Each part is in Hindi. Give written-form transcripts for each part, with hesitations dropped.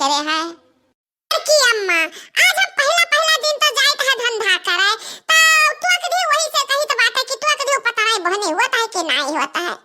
करे है की अम्मा। आज हम पहला पहला दिन तो जाइत है धंधा करे, तो तू कभी वही से कही तो बात है कि तू कभी पता नहीं बहनी होता है कि नहीं होता है।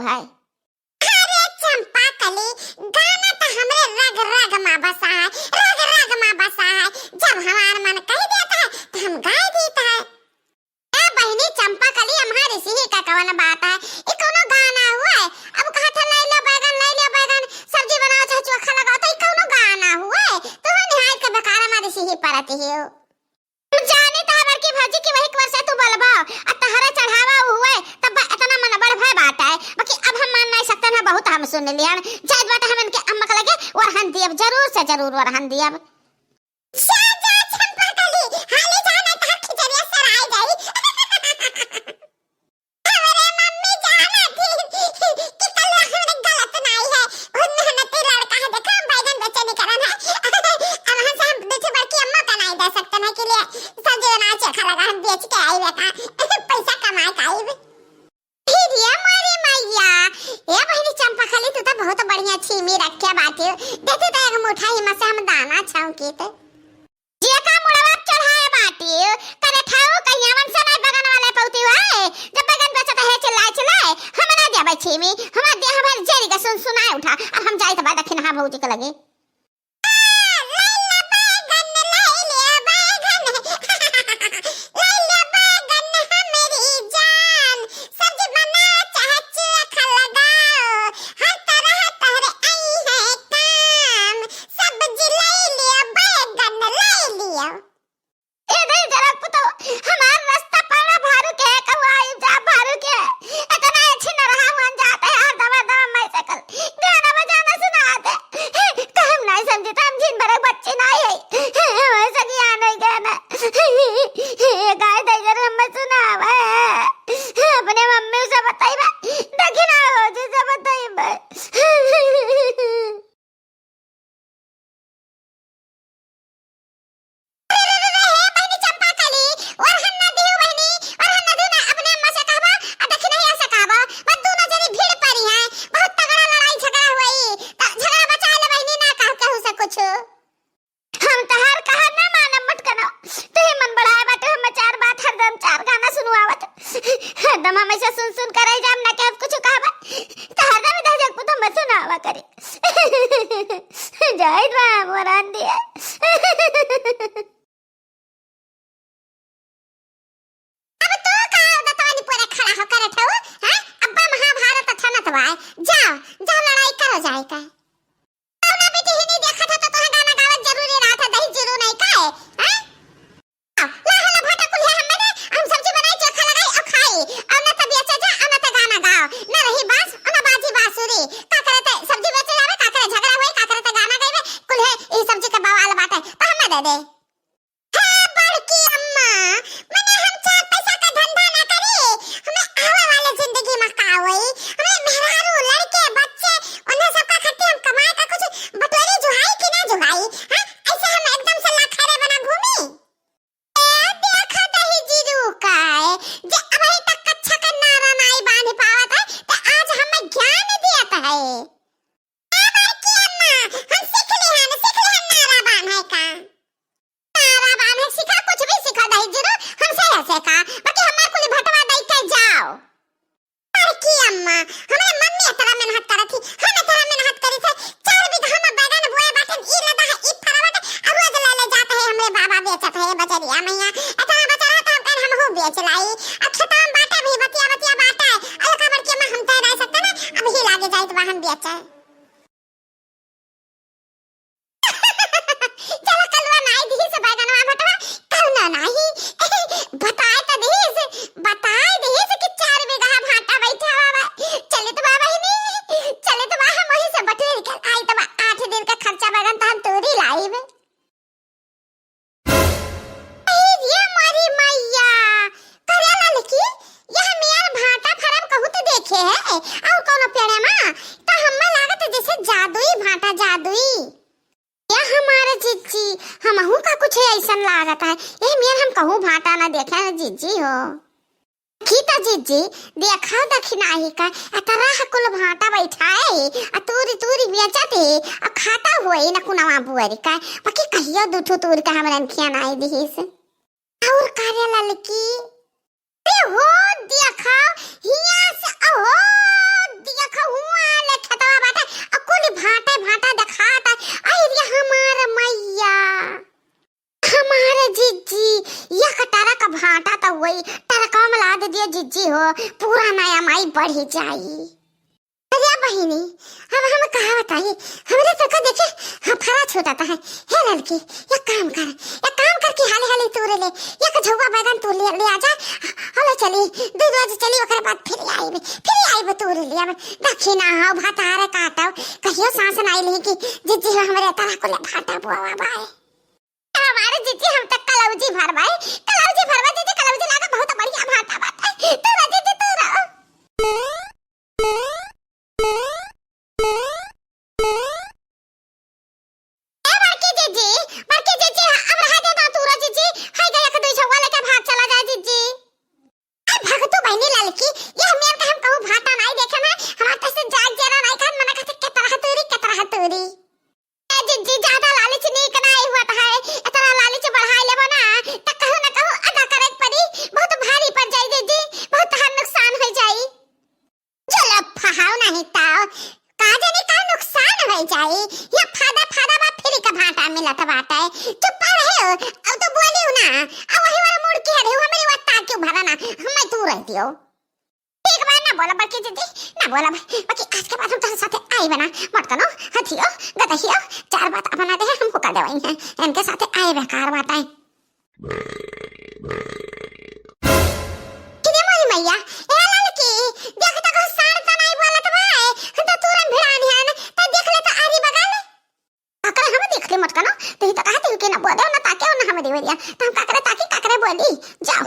है अरे चंपा कली गाना तो हमरे रग रग में बसा है, रग रग में बसा है। जब हमारा मन कह देता है तो हम गा देता है। ए बहनी चंपा कली हमारे सिही का कवन बात है, ये कोनो गाना हुआ है। अब कहा था ले लो बैगन सब्जी बनाओ चाहे चोखा लगाओ, तो ये कोनो गाना हुआ है। तो निहाय के बेकार हमारे सिही परती है। जाने तो हबर की भाजी की वही वर्षा तू बलबा आ तहरा चढ़ावा हुआ है, तब इतना मन बड़ भय बात है। बाकी अब हम मान नहीं सकते ना, बहुत हम सुन लिया जात बात हम इनके अम्मा के लगे वरहन दियब, जरूर से जरूर वरहन दियब। जा जा चंपा कली हाले जाना तो खिचड़िया सराय गई। अरे मम्मी जाना थी कि कल हमने गलत नहीं है, बहुत मेहनती लड़का है। देखो हम बैगन बेचे नहीं करन है। अब हम से हम देखे बाकी अम्मा का नहीं दे सकते ना के लिए सब्जी बना चोखा लगा हम बेच के आई बेटा पैसा कमाए काई। फिर ये मारी मैया ये बहनी चंपा खाली तू तो बहुत बढ़िया छीमी रखे बाटे, देते तो एक मुठा ही में से हम दाना छौकी तो जे का मुड़वा चढ़ाए बाटे करे ठाओ कहिया मन से नहीं बगन वाले पौती है। जब बगन बेचत है चिल्लाए हम ना देबे छीमी, हम दे हमार जेरी का सुनाए उठा। अब हम जाई त बाद दखिन हा भौजी के लगे दम हमेशा सुन करे जाम ना के कुछ कहबा त हरदम दहजक पुत मत सुनावा करे। जाहिद बा वरान दिया। अब तो का दतवानी पूरा खड़ा हो करे ठो हां अब्बा महाभारत था ना तवा जाओ जाओ लड़ाई करो जाए का। अब ना बेटी ही नहीं देखा था तो तोह गाना गावत जरूरी रहा था, दही जरूर नहीं का है हां। ला हला भाटा कुलिया हम सब्जी बनाई चोखा लगाई और खाई। अब ना तबीयत से जा अब ना त गाना गाओ ना रही बास और ना बाजी बांसुरी। का करते सब्जी बेचे जावे, का करे झगड़ा होए, का करते गाना गावे कुल है ई सब्जी का बवाल बात है तो हम दे दे। हां बड़की अम्मा मने हम चार पैसा का धंधा ना करे, हमें आवे वाले जिंदगी में का होई। हमें मेहरारू लड़के बच्चे उन्हें सबका खट्टी हम कमाए का कुछ बटोरी जुहाई कि ना जुहाई हां, ऐसे हम एकदम से लाखारे बना घूमी। देखा दही जीरू का है जे अभी तक कच्चा का नारा नहीं बांध पावत है तो आज हमें ज्ञान दिया है। बेचा चला कलवा नाई दी से बैगनवा भटवा कल नाही बताए तो दी से कि 4 बीघा भाटा बैठा बाबा चले तो बाबा ही नहीं चले तो बाबा वही से बटवे निकल आई तो 8 दिन का खर्चा बैगन तो हम तोरी लाई में ये मारी मैया करेला लकी यह मेर भाटा फरम कहू तो देखे है और कोनो पेड़े में तो हम्मा लागत जैसे जादुई भाटा जादुई ये हमारे जीजी हमहू का कुछ ऐसा लागत है ये मेर हम कहू भाटा ना देखे ना जीजी हो खीता जीजी देखा दखिनाही का अतरा कुल भाटा बैठाए तूरी तूरी बेचते आ खाता होई ना कुनवा बुआरी का बाकी कहियो दुठो तूरी का हमरन खियानाई दिहिस और करेला लकी ते हो देखा हिया से ओ देखा हुआ ले खतवा बाटा अकुल भाटा भाटा दिखाता अरे हमारा मैया हमारे जीजी ये कटारा का भाटा तो वही टरका में ला दे दिया जीजी हो पूरा नया माई बढ़ी जाई अरे बहिनी अब हम कहा बताइए हमरे तो का देखे हम फरा छूटाता है हे लड़की ये काम कर के हाले हाले तोरे ले ये झुआ बैगन तोड़ ले आ जा हलो चली 2 रोज चली ओकर बाद फिर आई तोरे ले अब देखी ना हो भाटा रे काटा कहियो सांस ना आई कि जीजी हमरे तना को ले भाटा बुआ बाय हमारे जीजी हम तक कलौजी भरवाए जीजी कलौजी लागा बहुत बढ़िया भाटा बात है तोरा जीजी तोरा जाए या फादा बा फिर का भाटा मिलत बाटा है चुप रहे अब तो बोलियो ना अब वही वाला मुड़ के रे हमारी वत्ता क्यों भराना हम तू रहती हो ठीक बा ना बोला बाकी दीदी ना बोला बाकी आज के बाद हम तेरे साथ आई बना मत करो हथियो गदहियो 4 बात अपना दे हमको कर देवाई है इनके साथ आए बेकार बात है किने मोरी मैया ए लड़की देख तक सार ता नहीं बोलत भाई तो तुरंत भिड़ानी है ना तो देख ले तो आरी बगल अकर हम देख ले मत कनो तो ही तो कहते हो कि ना बोले ना ताके ना हम देवरिया तो हम काकरे ताकी काकरे बोली जाओ